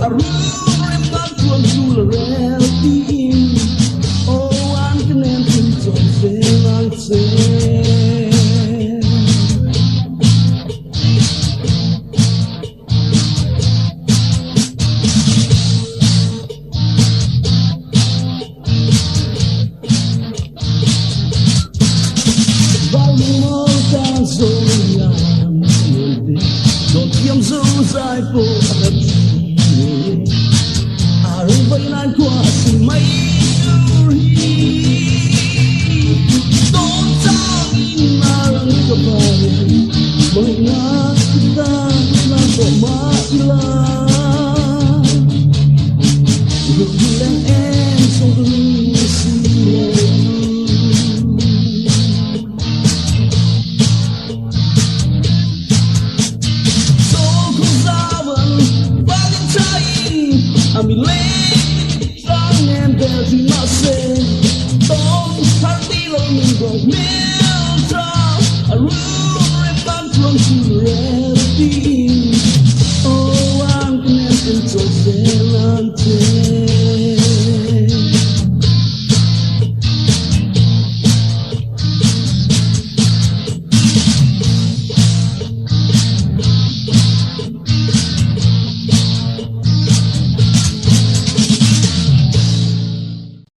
remember from reality. Oh, one can enter something unsaid. Don't tiêm dấu dài vô ẩn à rồi vậy nan qua sự mấy don't tell me marang kabayan mga kita na pamailan rugilan and song I'm